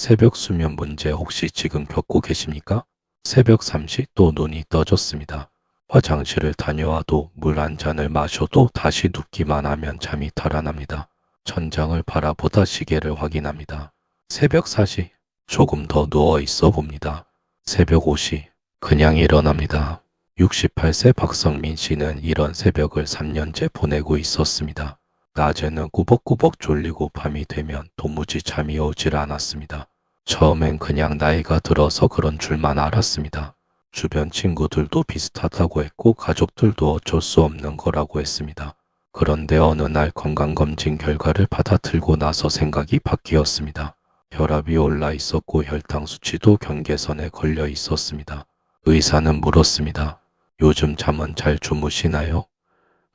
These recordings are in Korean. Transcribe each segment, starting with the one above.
새벽 수면 문제 혹시 지금 겪고 계십니까? 새벽 3시 또 눈이 떠졌습니다. 화장실을 다녀와도 물 한 잔을 마셔도 다시 눕기만 하면 잠이 달아납니다. 천장을 바라보다 시계를 확인합니다. 새벽 4시 조금 더 누워 있어 봅니다. 새벽 5시 그냥 일어납니다. 68세 박성민 씨는 이런 새벽을 3년째 보내고 있었습니다. 낮에는 꾸벅꾸벅 졸리고 밤이 되면 도무지 잠이 오질 않았습니다. 처음엔 그냥 나이가 들어서 그런 줄만 알았습니다. 주변 친구들도 비슷하다고 했고 가족들도 어쩔 수 없는 거라고 했습니다. 그런데 어느 날 건강검진 결과를 받아들고 나서 생각이 바뀌었습니다. 혈압이 올라 있었고 혈당 수치도 경계선에 걸려 있었습니다. 의사는 물었습니다. 요즘 잠은 잘 주무시나요?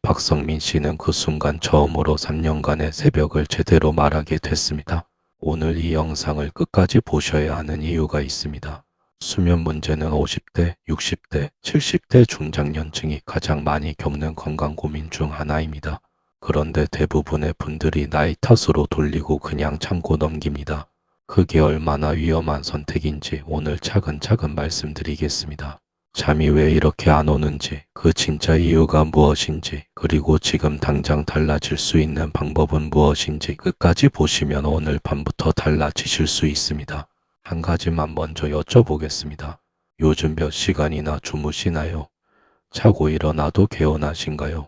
박성민 씨는 그 순간 처음으로 3년간의 새벽을 제대로 말하게 됐습니다. 오늘 이 영상을 끝까지 보셔야 하는 이유가 있습니다. 수면 문제는 50대, 60대, 70대 중장년층이 가장 많이 겪는 건강 고민 중 하나입니다. 그런데 대부분의 분들이 나이 탓으로 돌리고 그냥 참고 넘깁니다. 그게 얼마나 위험한 선택인지 오늘 차근차근 말씀드리겠습니다. 잠이 왜 이렇게 안 오는지, 그 진짜 이유가 무엇인지, 그리고 지금 당장 달라질 수 있는 방법은 무엇인지 끝까지 보시면 오늘 밤부터 달라지실 수 있습니다. 한 가지만 먼저 여쭤보겠습니다. 요즘 몇 시간이나 주무시나요? 자고 일어나도 개운하신가요?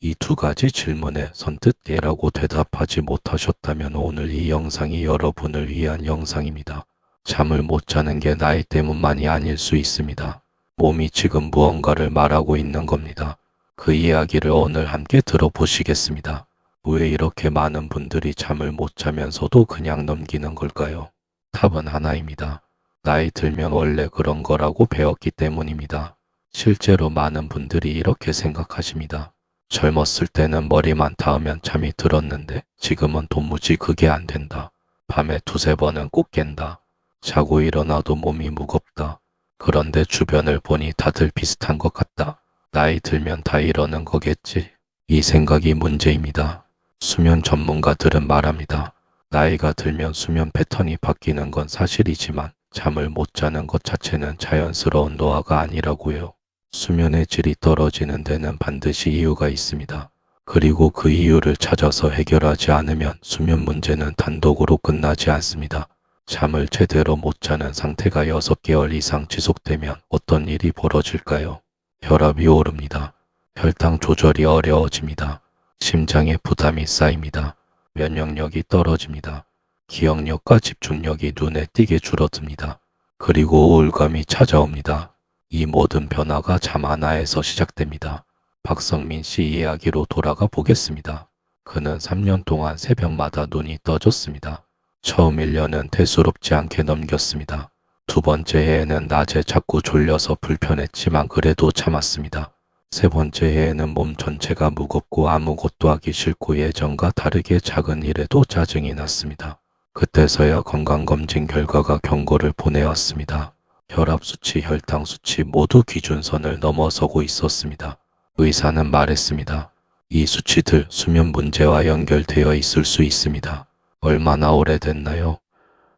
이 두 가지 질문에 선뜻 예라고 대답하지 못하셨다면 오늘 이 영상이 여러분을 위한 영상입니다. 잠을 못 자는 게 나이 때문만이 아닐 수 있습니다. 몸이 지금 무언가를 말하고 있는 겁니다. 그 이야기를 오늘 함께 들어보시겠습니다. 왜 이렇게 많은 분들이 잠을 못 자면서도 그냥 넘기는 걸까요? 답은 하나입니다. 나이 들면 원래 그런 거라고 배웠기 때문입니다. 실제로 많은 분들이 이렇게 생각하십니다. 젊었을 때는 머리만 닿으면 잠이 들었는데 지금은 도무지 그게 안 된다. 밤에 두세 번은 꼭 깬다. 자고 일어나도 몸이 무겁다. 그런데 주변을 보니 다들 비슷한 것 같다. 나이 들면 다 이러는 거겠지. 이 생각이 문제입니다. 수면 전문가들은 말합니다. 나이가 들면 수면 패턴이 바뀌는 건 사실이지만 잠을 못 자는 것 자체는 자연스러운 노화가 아니라고요. 수면의 질이 떨어지는 데는 반드시 이유가 있습니다. 그리고 그 이유를 찾아서 해결하지 않으면 수면 문제는 단독으로 끝나지 않습니다. 잠을 제대로 못 자는 상태가 6개월 이상 지속되면 어떤 일이 벌어질까요? 혈압이 오릅니다. 혈당 조절이 어려워집니다. 심장에 부담이 쌓입니다. 면역력이 떨어집니다. 기억력과 집중력이 눈에 띄게 줄어듭니다. 그리고 우울감이 찾아옵니다. 이 모든 변화가 잠 하나에서 시작됩니다. 박성민 씨 이야기로 돌아가 보겠습니다. 그는 3년 동안 새벽마다 눈이 떠졌습니다. 처음 1년은 대수롭지 않게 넘겼습니다. 두 번째 해에는 낮에 자꾸 졸려서 불편했지만 그래도 참았습니다. 세 번째 해에는 몸 전체가 무겁고 아무것도 하기 싫고 예전과 다르게 작은 일에도 짜증이 났습니다. 그때서야 건강검진 결과가 경고를 보내왔습니다. 혈압 수치, 혈당 수치 모두 기준선을 넘어서고 있었습니다. 의사는 말했습니다. 이 수치들 수면 문제와 연결되어 있을 수 있습니다. 얼마나 오래됐나요?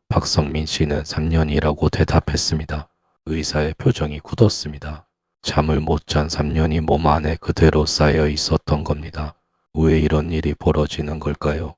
박성민 씨는 3년이라고 대답했습니다. 의사의 표정이 굳었습니다. 잠을 못 잔 3년이 몸 안에 그대로 쌓여 있었던 겁니다. 왜 이런 일이 벌어지는 걸까요?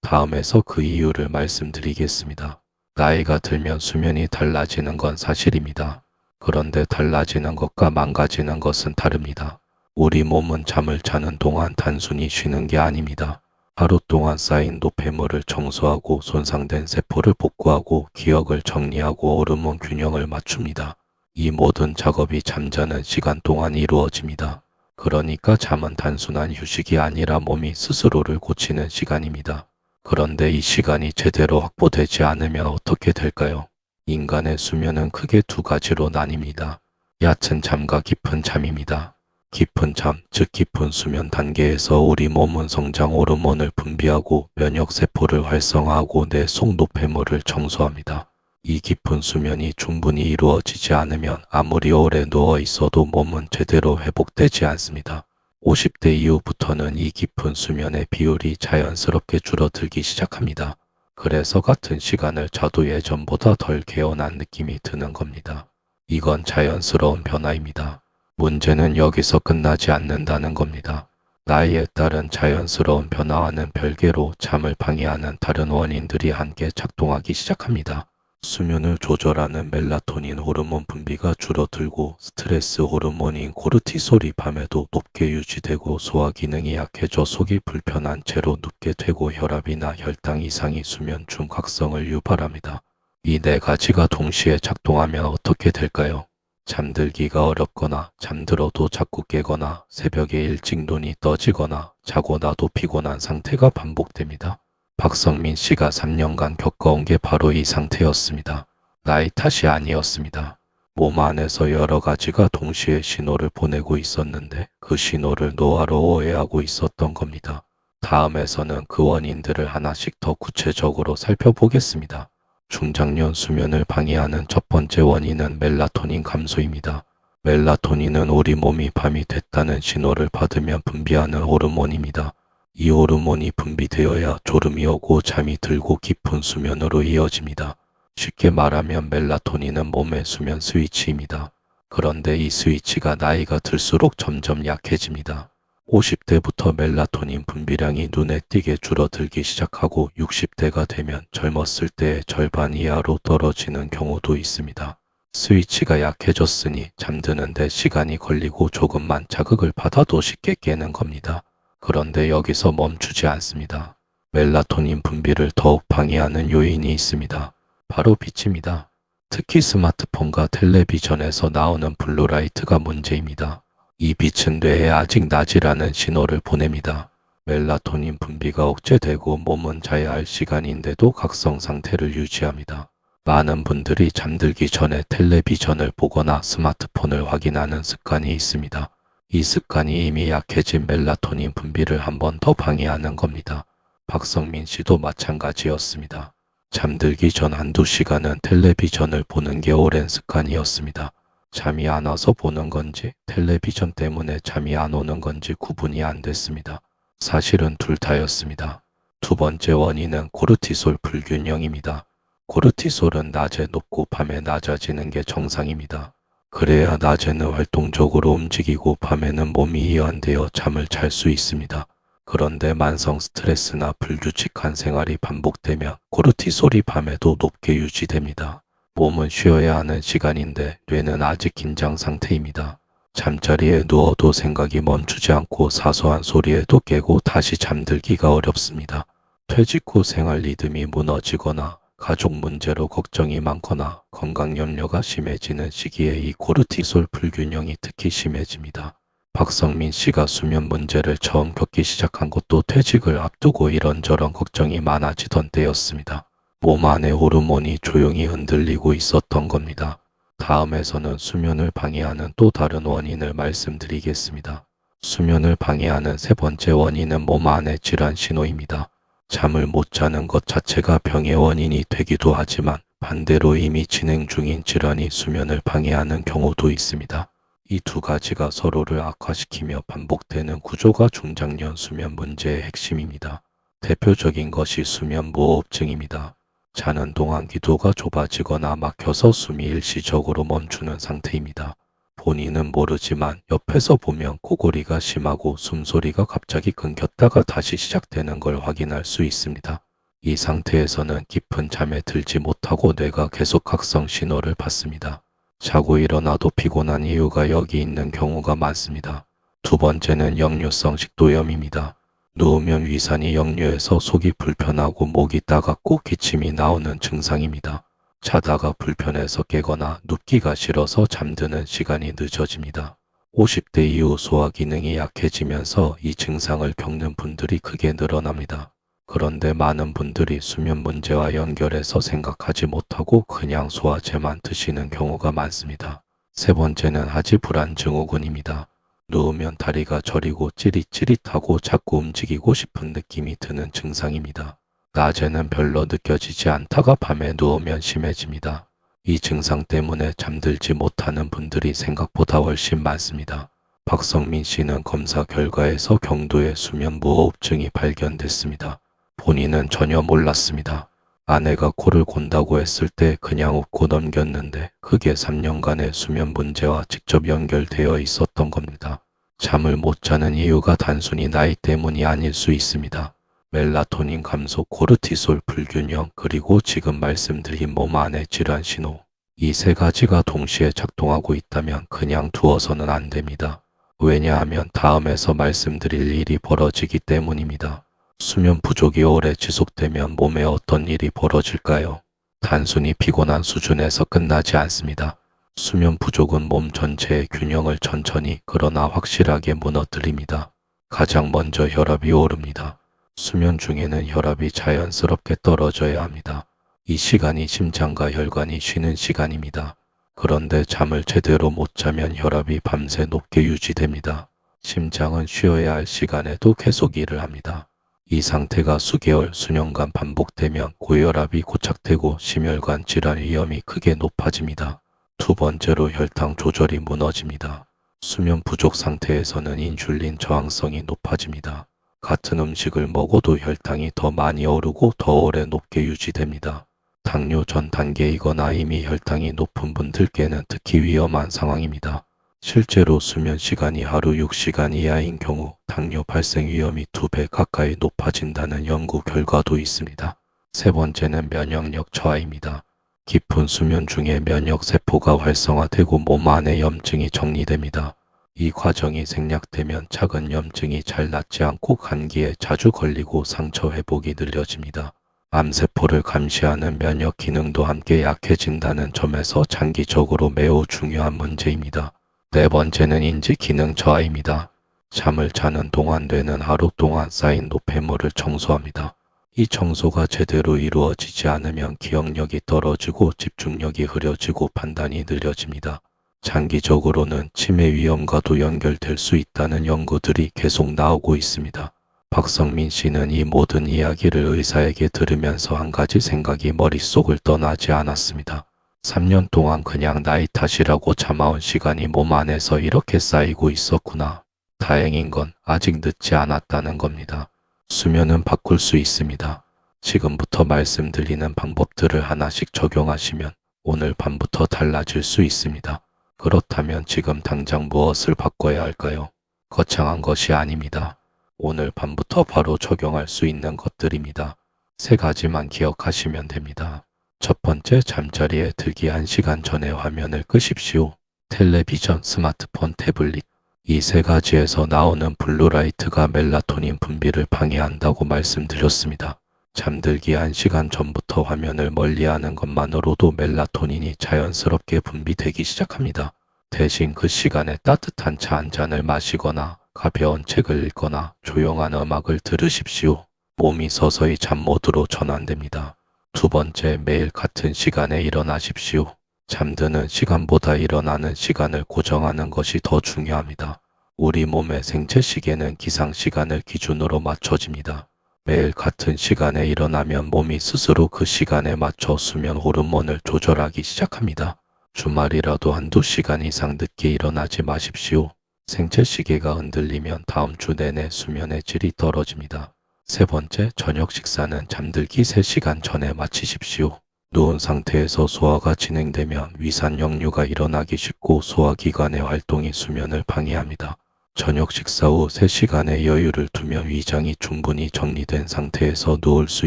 다음에서 그 이유를 말씀드리겠습니다. 나이가 들면 수면이 달라지는 건 사실입니다. 그런데 달라지는 것과 망가지는 것은 다릅니다. 우리 몸은 잠을 자는 동안 단순히 쉬는 게 아닙니다. 하루 동안 쌓인 노폐물을 청소하고 손상된 세포를 복구하고 기억을 정리하고 호르몬 균형을 맞춥니다. 이 모든 작업이 잠자는 시간 동안 이루어집니다. 그러니까 잠은 단순한 휴식이 아니라 몸이 스스로를 고치는 시간입니다. 그런데 이 시간이 제대로 확보되지 않으면 어떻게 될까요? 인간의 수면은 크게 두 가지로 나뉩니다. 얕은 잠과 깊은 잠입니다. 깊은 잠, 즉 깊은 수면 단계에서 우리 몸은 성장 호르몬을 분비하고 면역세포를 활성화하고 뇌 속 노폐물을 청소합니다. 이 깊은 수면이 충분히 이루어지지 않으면 아무리 오래 누워 있어도 몸은 제대로 회복되지 않습니다. 50대 이후부터는 이 깊은 수면의 비율이 자연스럽게 줄어들기 시작합니다. 그래서 같은 시간을 자도 예전보다 덜 개운한 느낌이 드는 겁니다. 이건 자연스러운 변화입니다. 문제는 여기서 끝나지 않는다는 겁니다. 나이에 따른 자연스러운 변화와는 별개로 잠을 방해하는 다른 원인들이 함께 작동하기 시작합니다. 수면을 조절하는 멜라토닌 호르몬 분비가 줄어들고 스트레스 호르몬인 코르티솔이 밤에도 높게 유지되고 소화 기능이 약해져 속이 불편한 채로 눕게 되고 혈압이나 혈당 이상이 수면 중각성을 유발합니다. 이 네 가지가 동시에 작동하면 어떻게 될까요? 잠들기가 어렵거나 잠들어도 자꾸 깨거나 새벽에 일찍 눈이 떠지거나 자고 나도 피곤한 상태가 반복됩니다. 박성민 씨가 3년간 겪어온 게 바로 이 상태였습니다. 나이 탓이 아니었습니다. 몸 안에서 여러 가지가 동시에 신호를 보내고 있었는데 그 신호를 노화로 오해하고 있었던 겁니다. 다음에서는 그 원인들을 하나씩 더 구체적으로 살펴보겠습니다. 중장년 수면을 방해하는 첫 번째 원인은 멜라토닌 감소입니다. 멜라토닌은 우리 몸이 밤이 됐다는 신호를 받으며 분비하는 호르몬입니다. 이 호르몬이 분비되어야 졸음이 오고 잠이 들고 깊은 수면으로 이어집니다. 쉽게 말하면 멜라토닌은 몸의 수면 스위치입니다. 그런데 이 스위치가 나이가 들수록 점점 약해집니다. 50대부터 멜라토닌 분비량이 눈에 띄게 줄어들기 시작하고 60대가 되면 젊었을 때의 절반 이하로 떨어지는 경우도 있습니다. 스위치가 약해졌으니 잠드는데 시간이 걸리고 조금만 자극을 받아도 쉽게 깨는 겁니다. 그런데 여기서 멈추지 않습니다. 멜라토닌 분비를 더욱 방해하는 요인이 있습니다. 바로 빛입니다. 특히 스마트폰과 텔레비전에서 나오는 블루라이트가 문제입니다. 이 빛은 뇌에 아직 낮이라는 신호를 보냅니다. 멜라토닌 분비가 억제되고 몸은 자야 할 시간인데도 각성 상태를 유지합니다. 많은 분들이 잠들기 전에 텔레비전을 보거나 스마트폰을 확인하는 습관이 있습니다. 이 습관이 이미 약해진 멜라토닌 분비를 한 번 더 방해하는 겁니다. 박성민 씨도 마찬가지였습니다. 잠들기 전 한두 시간은 텔레비전을 보는 게 오랜 습관이었습니다. 잠이 안 와서 보는 건지 텔레비전 때문에 잠이 안 오는 건지 구분이 안 됐습니다. 사실은 둘 다였습니다. 두 번째 원인은 코르티솔 불균형입니다. 코르티솔은 낮에 높고 밤에 낮아지는 게 정상입니다. 그래야 낮에는 활동적으로 움직이고 밤에는 몸이 이완되어 잠을 잘 수 있습니다. 그런데 만성 스트레스나 불규칙한 생활이 반복되면 코르티솔이 밤에도 높게 유지됩니다. 몸은 쉬어야 하는 시간인데 뇌는 아직 긴장 상태입니다. 잠자리에 누워도 생각이 멈추지 않고 사소한 소리에도 깨고 다시 잠들기가 어렵습니다. 퇴직 후 생활 리듬이 무너지거나 가족 문제로 걱정이 많거나 건강 염려가 심해지는 시기에 이 코르티솔 불균형이 특히 심해집니다. 박성민 씨가 수면 문제를 처음 겪기 시작한 것도 퇴직을 앞두고 이런저런 걱정이 많아지던 때였습니다. 몸 안의 호르몬이 조용히 흔들리고 있었던 겁니다. 다음에서는 수면을 방해하는 또 다른 원인을 말씀드리겠습니다. 수면을 방해하는 세 번째 원인은 몸 안의 질환 신호입니다. 잠을 못 자는 것 자체가 병의 원인이 되기도 하지만 반대로 이미 진행 중인 질환이 수면을 방해하는 경우도 있습니다. 이 두 가지가 서로를 악화시키며 반복되는 구조가 중장년 수면 문제의 핵심입니다. 대표적인 것이 수면 무호흡증입니다. 자는 동안 기도가 좁아지거나 막혀서 숨이 일시적으로 멈추는 상태입니다. 본인은 모르지만 옆에서 보면 코골이가 심하고 숨소리가 갑자기 끊겼다가 다시 시작되는 걸 확인할 수 있습니다. 이 상태에서는 깊은 잠에 들지 못하고 뇌가 계속 각성 신호를 받습니다. 자고 일어나도 피곤한 이유가 여기 있는 경우가 많습니다. 두 번째는 역류성 식도염입니다. 누우면 위산이 역류해서 속이 불편하고 목이 따갑고 기침이 나오는 증상입니다. 자다가 불편해서 깨거나 눕기가 싫어서 잠드는 시간이 늦어집니다. 50대 이후 소화 기능이 약해지면서 이 증상을 겪는 분들이 크게 늘어납니다. 그런데 많은 분들이 수면 문제와 연결해서 생각하지 못하고 그냥 소화제만 드시는 경우가 많습니다. 세 번째는 하지불안 증후군입니다. 누우면 다리가 저리고 찌릿찌릿하고 자꾸 움직이고 싶은 느낌이 드는 증상입니다. 낮에는 별로 느껴지지 않다가 밤에 누우면 심해집니다. 이 증상 때문에 잠들지 못하는 분들이 생각보다 훨씬 많습니다. 박성민 씨는 검사 결과에서 경도의 수면 무호흡증이 발견됐습니다. 본인은 전혀 몰랐습니다. 아내가 코를 곤다고 했을 때 그냥 웃고 넘겼는데 그게 3년간의 수면 문제와 직접 연결되어 있었던 겁니다. 잠을 못 자는 이유가 단순히 나이 때문이 아닐 수 있습니다. 멜라토닌 감소, 코르티솔 불균형, 그리고 지금 말씀드린 몸 안의 질환 신호. 이 세 가지가 동시에 작동하고 있다면 그냥 두어서는 안 됩니다. 왜냐하면 다음에서 말씀드릴 일이 벌어지기 때문입니다. 수면 부족이 오래 지속되면 몸에 어떤 일이 벌어질까요? 단순히 피곤한 수준에서 끝나지 않습니다. 수면 부족은 몸 전체의 균형을 천천히 그러나 확실하게 무너뜨립니다. 가장 먼저 혈압이 오릅니다. 수면 중에는 혈압이 자연스럽게 떨어져야 합니다. 이 시간이 심장과 혈관이 쉬는 시간입니다. 그런데 잠을 제대로 못 자면 혈압이 밤새 높게 유지됩니다. 심장은 쉬어야 할 시간에도 계속 일을 합니다. 이 상태가 수개월, 수년간 반복되면 고혈압이 고착되고 심혈관 질환 위험이 크게 높아집니다. 두 번째로 혈당 조절이 무너집니다. 수면 부족 상태에서는 인슐린 저항성이 높아집니다. 같은 음식을 먹어도 혈당이 더 많이 오르고 더 오래 높게 유지됩니다. 당뇨 전 단계이거나 이미 혈당이 높은 분들께는 특히 위험한 상황입니다. 실제로 수면 시간이 하루 6시간 이하인 경우 당뇨 발생 위험이 2배 가까이 높아진다는 연구 결과도 있습니다. 세 번째는 면역력 저하입니다. 깊은 수면 중에 면역 세포가 활성화되고 몸 안에 염증이 정리됩니다. 이 과정이 생략되면 작은 염증이 잘 낫지 않고 감기에 자주 걸리고 상처 회복이 느려집니다. 암세포를 감시하는 면역 기능도 함께 약해진다는 점에서 장기적으로 매우 중요한 문제입니다. 네 번째는 인지 기능 저하입니다. 잠을 자는 동안 뇌는 하루 동안 쌓인 노폐물을 청소합니다. 이 청소가 제대로 이루어지지 않으면 기억력이 떨어지고 집중력이 흐려지고 판단이 느려집니다. 장기적으로는 치매 위험과도 연결될 수 있다는 연구들이 계속 나오고 있습니다. 박성민 씨는 이 모든 이야기를 의사에게 들으면서 한 가지 생각이 머릿속을 떠나지 않았습니다. 3년 동안 그냥 나이 탓이라고 참아온 시간이 몸 안에서 이렇게 쌓이고 있었구나. 다행인 건 아직 늦지 않았다는 겁니다. 수면은 바꿀 수 있습니다. 지금부터 말씀드리는 방법들을 하나씩 적용하시면 오늘 밤부터 달라질 수 있습니다. 그렇다면 지금 당장 무엇을 바꿔야 할까요? 거창한 것이 아닙니다. 오늘 밤부터 바로 적용할 수 있는 것들입니다. 세 가지만 기억하시면 됩니다. 첫 번째, 잠자리에 들기 1시간 전에 화면을 끄십시오. 텔레비전, 스마트폰, 태블릿. 이 세 가지에서 나오는 블루라이트가 멜라토닌 분비를 방해한다고 말씀드렸습니다. 잠들기 1시간 전부터 화면을 멀리하는 것만으로도 멜라토닌이 자연스럽게 분비되기 시작합니다. 대신 그 시간에 따뜻한 차 한 잔을 마시거나 가벼운 책을 읽거나 조용한 음악을 들으십시오. 몸이 서서히 잠 모드로 전환됩니다. 두 번째, 매일 같은 시간에 일어나십시오. 잠드는 시간보다 일어나는 시간을 고정하는 것이 더 중요합니다. 우리 몸의 생체 시계는 기상 시간을 기준으로 맞춰집니다. 매일 같은 시간에 일어나면 몸이 스스로 그 시간에 맞춰 수면 호르몬을 조절하기 시작합니다. 주말이라도 한두 시간 이상 늦게 일어나지 마십시오. 생체 시계가 흔들리면 다음 주 내내 수면의 질이 떨어집니다. 세 번째, 저녁 식사는 잠들기 3시간 전에 마치십시오. 누운 상태에서 소화가 진행되면 위산 역류가 일어나기 쉽고 소화기관의 활동이 수면을 방해합니다. 저녁 식사 후 3시간의 여유를 두면 위장이 충분히 정리된 상태에서 누울 수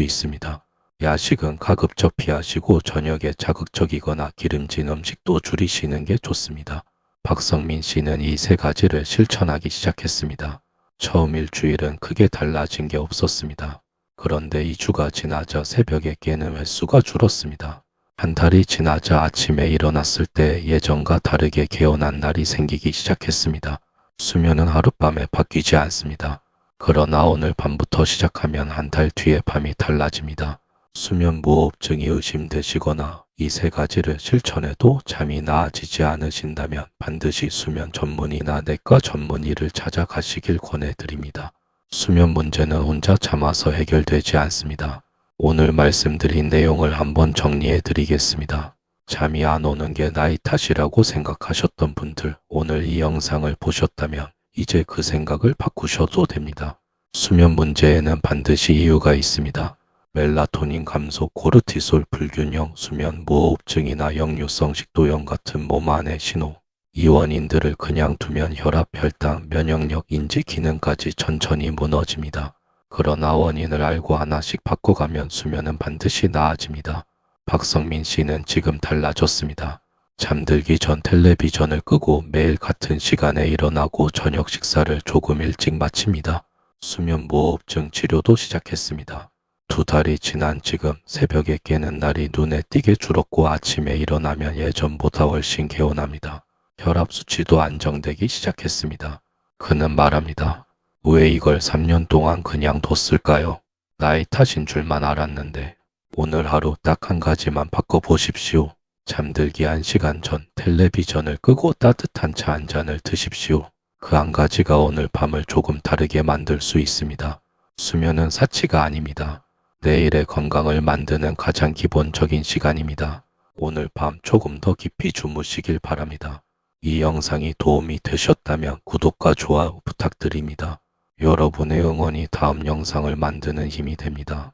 있습니다. 야식은 가급적 피하시고 저녁에 자극적이거나 기름진 음식도 줄이시는 게 좋습니다. 박성민 씨는 이 세 가지를 실천하기 시작했습니다. 처음 일주일은 크게 달라진 게 없었습니다. 그런데 2주가 지나자 새벽에 깨는 횟수가 줄었습니다. 한 달이 지나자 아침에 일어났을 때 예전과 다르게 개운한 날이 생기기 시작했습니다. 수면은 하룻밤에 바뀌지 않습니다. 그러나 오늘 밤부터 시작하면 한 달 뒤에 밤이 달라집니다. 수면 무호흡증이 의심되시거나 이 세 가지를 실천해도 잠이 나아지지 않으신다면 반드시 수면 전문의나 내과 전문의를 찾아가시길 권해드립니다. 수면 문제는 혼자 참아서 해결되지 않습니다. 오늘 말씀드린 내용을 한번 정리해 드리겠습니다. 잠이 안 오는 게 나이 탓이라고 생각하셨던 분들, 오늘 이 영상을 보셨다면 이제 그 생각을 바꾸셔도 됩니다. 수면 문제에는 반드시 이유가 있습니다. 멜라토닌 감소, 코르티솔 불균형, 수면 무호흡증이나 역류성 식도염 같은 몸 안의 신호. 이 원인들을 그냥 두면 혈압, 혈당, 면역력, 인지 기능까지 천천히 무너집니다. 그러나 원인을 알고 하나씩 바꿔가면 수면은 반드시 나아집니다. 박성민 씨는 지금 달라졌습니다. 잠들기 전 텔레비전을 끄고 매일 같은 시간에 일어나고 저녁 식사를 조금 일찍 마칩니다. 수면 무호흡증 치료도 시작했습니다. 2달이 지난 지금 새벽에 깨는 날이 눈에 띄게 줄었고 아침에 일어나면 예전보다 훨씬 개운합니다. 혈압 수치도 안정되기 시작했습니다. 그는 말합니다. 왜 이걸 3년 동안 그냥 뒀을까요? 나이 탓인 줄만 알았는데 오늘 하루 딱 한 가지만 바꿔보십시오. 잠들기 1시간 전 텔레비전을 끄고 따뜻한 차 한 잔을 드십시오. 그 한 가지가 오늘 밤을 조금 다르게 만들 수 있습니다. 수면은 사치가 아닙니다. 내일의 건강을 만드는 가장 기본적인 시간입니다. 오늘 밤 조금 더 깊이 주무시길 바랍니다. 이 영상이 도움이 되셨다면 구독과 좋아요 부탁드립니다. 여러분의 응원이 다음 영상을 만드는 힘이 됩니다.